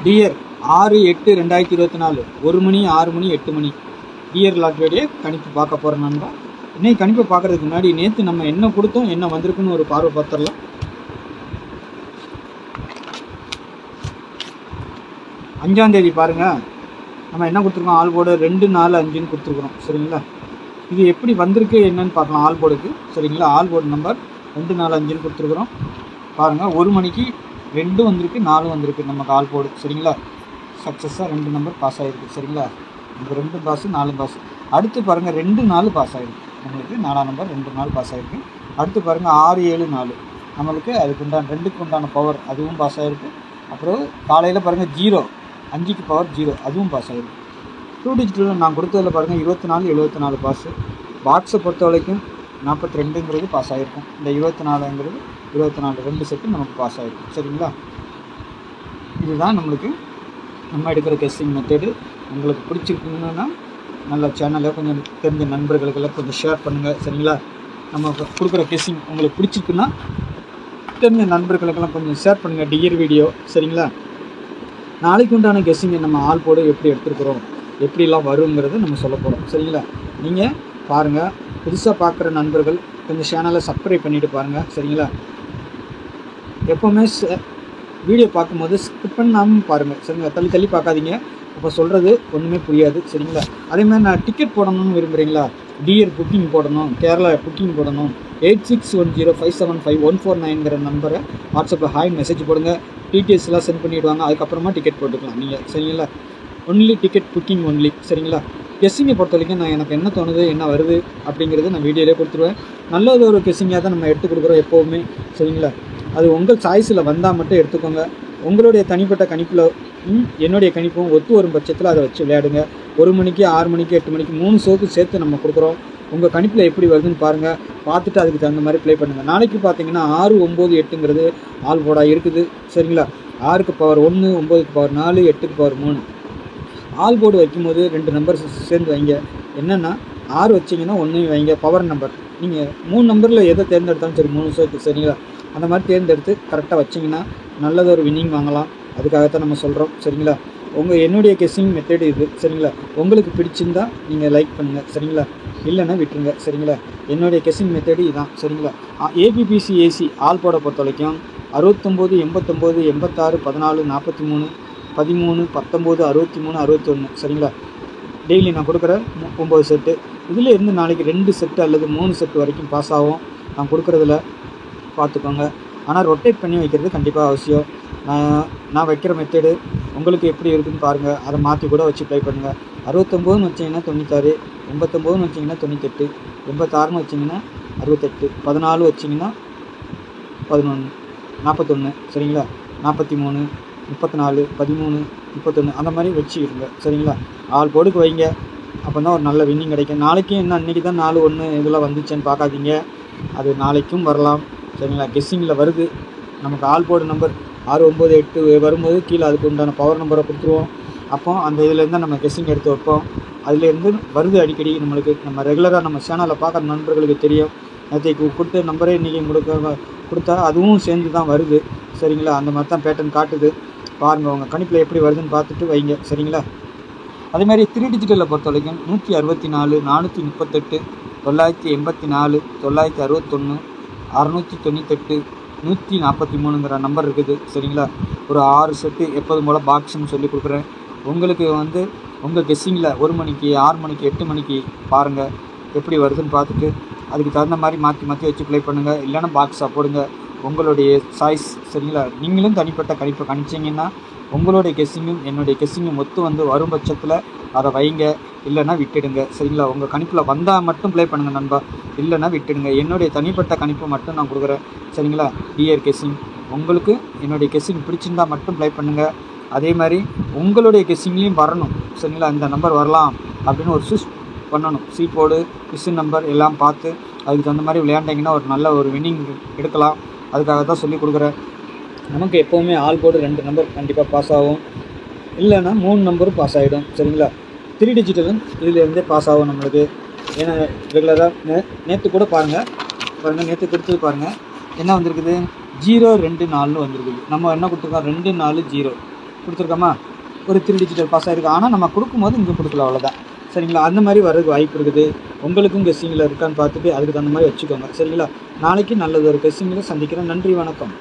Dear 6/8/2024 1 மணி 6 மணி 8 மணி dear லாட்டரியோடைய கணிப்பு பார்க்க போகிறோம் நண்பா. இன்னைக்கு கணிப்பை பார்க்குறதுக்கு முன்னாடி நேற்று நம்ம என்ன கொடுத்தோம், என்ன வந்திருக்குன்னு ஒரு பார்வை பார்த்துடலாம். 5ஆம் தேதி பாருங்கள், நம்ம என்ன கொடுத்துருக்கோம், ஆல் போர்டு 2 4 5ன்னு கொடுத்துருக்குறோம். சரிங்களா, இது எப்படி வந்திருக்கு என்னன்னு பார்க்கலாம். ஆல் போர்டுக்கு சரிங்களா, ஆல் போர்டு நம்பர் 2 4 5ன்னு கொடுத்துருக்குறோம். பாருங்கள், 1 மணிக்கு 2 வந்திருக்கு, 4 வந்திருக்கு நமக்கு ஆல் போர்டு. சரிங்களா, சக்ஸஸாக 2 நம்பர் பாஸ் ஆகிருக்கு. சரிங்களா, இந்த 2 பாஸ் 4 பாஸ். அடுத்து பாருங்கள் 2 4 பாஸ் ஆகிருக்கு நம்மளுக்கு, 4ஆம் நம்பர் 2 4 பாஸ் ஆகிருக்கு. அடுத்து பாருங்கள் 6 7 4 நம்மளுக்கு அதுக்கு உண்டான 2க்கு உண்டான பவர் அதுவும் பாஸ் ஆகிருக்கு. அப்புறம் காலையில் பாருங்கள் 0 5க்கு பவர் 0 அதுவும் பாஸ் ஆகிருக்கு. 2 டிஜிட்டில் நான் கொடுத்ததில் பாருங்கள் 24 74 பாஸு. பாக்ஸை பொறுத்த வரைக்கும் 42ங்கிறது பாஸ் ஆகிருக்கும். இந்த 24ங்கிறது 24 2 செட்டு நமக்கு பாஸ் ஆகிருக்கும். சரிங்களா, இதுதான் நம்மளுக்கு நம்ம எடுக்கிற கெஸ்ஸிங் மெத்தடு. உங்களுக்கு பிடிச்சிருக்குன்னா நல்ல சேனலை கொஞ்சம் தெரிஞ்ச நண்பர்களுக்கெல்லாம் கொஞ்சம் ஷேர் பண்ணுங்கள். சரிங்களா, நம்ம கொடுக்குற கெஸ்ஸிங் உங்களுக்கு பிடிச்சிருக்குன்னா தெரிஞ்ச நண்பர்களுக்கெல்லாம் கொஞ்சம் ஷேர் பண்ணுங்கள் டியர் வீடியோ. சரிங்களா, நாளைக்கு உண்டான கெஸ்ஸிங்கை நம்ம ஆல் போர்டு எப்படி எடுத்துருக்குறோம், எப்படிலாம் வருங்கிறத நம்ம சொல்ல போகிறோம். சரிங்களா, நீங்கள் பாருங்கள், புதுசாக பார்க்குற நண்பர்கள் கொஞ்சம் சேனலை சப்ஸ்கிரைப் பண்ணிவிட்டு பாருங்கள். சரிங்களா, எப்போவுமே வீடியோ பார்க்கும்போது ஸ்கிப் பண்ணாமல் பாருங்கள். சரிங்களா, தள்ளி தள்ளி பார்க்காதீங்க, அப்போ சொல்கிறது ஒன்றுமே புரியாது. சரிங்களா, அதேமாதிரி நான் டிக்கெட் போடணும்னு விரும்புகிறீங்களா, டியர் புக்கிங் போடணும், கேரளா புக்கிங் போடணும், 8610575149ங்கிற நம்பரை வாட்ஸ்அப்பில் ஹாய் மெசேஜ் போடுங்க. டீட்டெயில்ஸ்லாம் சென்ட் பண்ணிவிடுவாங்க. அதுக்கப்புறமா டிக்கெட் போட்டுக்கலாம் நீங்கள். சரிங்களா, ஒன்லி டிக்கெட் புக்கிங் ஒன்லி. சரிங்களா, கெஸ்ஸிங்கை பொறுத்த வரைக்கும் நான் எனக்கு என்ன தோணுது என்ன வருது அப்படிங்கிறது நான் வீடியோலேயே கொடுத்துருவேன். நல்லது ஒரு கெஸ்ஸிங்காக தான் நம்ம எடுத்து கொடுக்குறோம் எப்போவுமே. சரிங்களா, அது உங்கள் சாய்ஸில் வந்தால் மட்டும் எடுத்துக்கோங்க. உங்களுடைய தனிப்பட்ட கணிப்பில் என்னுடைய கணிப்பும் ஒத்து வரும் பட்சத்தில் அதை வச்சு விளையாடுங்க. 1 மணிக்கு 6 மணிக்கு 8 மணிக்கு 3 ஷோக்கு சேர்த்து நம்ம கொடுக்குறோம். உங்கள் கணிப்பில் எப்படி வருதுன்னு பாருங்கள், பார்த்துட்டு அதுக்கு தகுந்த மாதிரி ப்ளே பண்ணுங்கள். நாளைக்கு பார்த்தீங்கன்னா 6 9 8ங்கிறது ஆல் போர்டாக இருக்குது. சரிங்களா, 6க்கு பவர் 1 9க்கு பவர் 4 8க்கு பவர் 3 ஆல் போர்டு வைக்கும்போது 2 நம்பர் சேர்ந்து வைங்க. என்னென்னா 6 வச்சிங்கன்னா 1 வைங்க பவர் நம்பர். நீங்கள் 3 நம்பரில் எதை தேர்ந்தெடுத்தாலும் சரி 3 ஷோக்கு. சரிங்களா, அந்த மாதிரி தேர்ந்தெடுத்து கரெக்டாக வச்சிங்கன்னா நல்லதொரு வின்னிங் வாங்கலாம். அதுக்காகத்தான் நம்ம சொல்கிறோம். சரிங்களா, என்னுடைய கெஸ்ஸிங் மெத்தடு இது. சரிங்களா, உங்களுக்கு பிடிச்சிருந்தால் நீங்கள் லைக் பண்ணுங்கள். சரிங்களா, இல்லைன்னா விட்டுருங்க. சரிங்களா, என்னுடைய கெஸ்ஸிங் மெத்தடு இதுதான். சரிங்களா, ஏபிபிசி ஏசி ஆல் போர்டை பொறுத்த வரைக்கும் 69 89 86 14 43 13 19 63 61. சரிங்களா, டெய்லி நான் கொடுக்குற 9 செட்டு. இதில் இருந்து நாளைக்கு 2 செட்டு அல்லது 3 செட்டு வரைக்கும் பாஸ் ஆகும் நான் கொடுக்குறதுல, பார்த்துக்கோங்க. ஆனால் ரொட்டேட் பண்ணி வைக்கிறது கண்டிப்பாக அவசியம். நான் வைக்கிற மெத்தடு உங்களுக்கு எப்படி இருக்குதுன்னு பாருங்கள், அதை மாற்றி கூட வச்சு ட்ரை பண்ணுங்கள். 69ன்னு வச்சிங்கன்னா 96, 89ன்னு வச்சிங்கன்னா 98, 86ன்னு வச்சிங்கன்னா 68, 14 வச்சிங்கன்னா 11 41. சரிங்களா, 43 34 13 31 அந்த மாதிரி வச்சுக்கிடுங்க. சரிங்களா, ஆல் போர்டுக்கு வைங்க, அப்போ தான் ஒரு நல்ல வின்னிங் கிடைக்கும். நாளைக்கும் என்ன அன்றைக்கி தான் 4 1 இதெல்லாம் வந்துச்சுன்னு பார்க்காதீங்க, அது நாளைக்கும் வரலாம். சரிங்களா, கெஸ்ஸிங்கில் வருது நமக்கு ஆல் போர்டு நம்பர் 6 9 8 வரும்போது கீழே அதுக்கு உண்டான பவர் நம்பரை கொடுத்துருவோம். அப்போ அந்த இதுலேருந்து நம்ம கெஸ்ஸிங் எடுத்து வைப்போம். அதுலேருந்து வருது அடிக்கடி நம்மளுக்கு. நம்ம ரெகுலராக நம்ம சேனலில் பார்க்குற நண்பர்களுக்கு தெரியும். நேற்றைக்கு கொடுத்த நம்பரே இன்றைக்கி கொடுத்தா அதுவும் சேர்ந்து தான் வருது. சரிங்களா, அந்த மாதிரி தான் பேட்டர்ன் காட்டுது. பாருங்கள், உங்கள் கணிப்பில் எப்படி வருதுன்னு பார்த்துட்டு வைங்க. சரிங்களா, அதேமாதிரி 3 டிஜிட்டலில் பொறுத்த வரைக்கும் 164 438 984 961 698 143ங்கிற நம்பர் இருக்குது. சரிங்களா, ஒரு 6 செட்டு எப்போதும் போல் பாக்ஸுன்னு சொல்லி கொடுக்குறேன். உங்களுக்கு உங்கள் கெஸ்ஸிங்கில் 1 மணிக்கு 6 மணிக்கு 8 மணிக்கு பாருங்கள் எப்படி வருதுன்னு பார்த்துட்டு அதுக்கு தகுந்த மாதிரி மாற்றி மாற்றி வச்சு ப்ளே பண்ணுங்கள். இல்லைன்னா பாக்ஸாக போடுங்க, உங்களுடைய சாய்ஸ். சரிங்களா, நீங்களும் தனிப்பட்ட கணிப்பை கணிச்சிங்கன்னா உங்களுடைய கெஸ்ஸிங்கும் என்னுடைய கெஸ்ஸிங்கும் ஒத்து வரும் பட்சத்தில் அதை வைங்க, இல்லைன்னா விட்டுடுங்க. சரிங்களா, உங்கள் கணிப்பில் வந்தால் மட்டும் ப்ளே பண்ணுங்கள் நண்பா, இல்லைன்னா விட்டுடுங்க. என்னுடைய தனிப்பட்ட கணிப்பு மட்டும் நான் கொடுக்குறேன். சரிங்களா, டிஆர் கெஸ்ஸிங் உங்களுக்கு என்னுடைய கெஸ்ஸிங் பிடிச்சிருந்தால் மட்டும் ப்ளே பண்ணுங்கள். அதே மாதிரி உங்களுடைய கெஸ்ஸிங்லேயும் வரணும். சரிங்களா, இந்த நம்பர் வரலாம் அப்படின்னு ஒரு சூஸ் பண்ணணும். சி போர்டு கிஸ்ஸின் நம்பர் எல்லாம் பார்த்து அதுக்கு தகுந்த மாதிரி விளையாண்டிங்கன்னா ஒரு நல்ல ஒரு வின்னிங் எடுக்கலாம். அதுக்காக தான் சொல்லி கொடுக்குறேன். நமக்கு எப்போவுமே ஆல் போர்டு 2 நம்பர் கண்டிப்பாக பாஸ் ஆகும், இல்லைன்னா 3 நம்பரும் பாஸ் ஆகிடும். சரிங்களா, 3 டிஜிட்டலும் இதிலேருந்தே பாஸ் ஆகும் நம்மளுக்கு. ஏன்னா ரெகுலராக நேற்று கூட பாருங்கள் நேற்று கொடுத்தது பாருங்கள் என்ன வந்திருக்குது, 0 2 4ன்னு வந்திருக்குது. நம்ம என்ன கொடுத்துருக்கோம், 2 4 0. கொடுத்துருக்கோமா, ஒரு 3 டிஜிட்டல் பாஸ் ஆகிருக்கு. ஆனால் நம்ம கொடுக்கும்போது இங்கே கொடுக்கல, அவ்வளோதான். சரிங்களா? அந்த மாதிரி வர்றதுக்கு வாய்ப்பு இருக்குது. உங்களுக்கும் கெஸ்ஸிங்கில் இருக்கான்னு பார்த்துட்டு அதுக்கு தகுந்த மாதிரி வச்சுக்கோங்க. சரிங்களா? நாளைக்கு நல்லது ஒரு கெஸ்ஸிங்கில் சந்திக்கிறேன். நன்றி, வணக்கம்.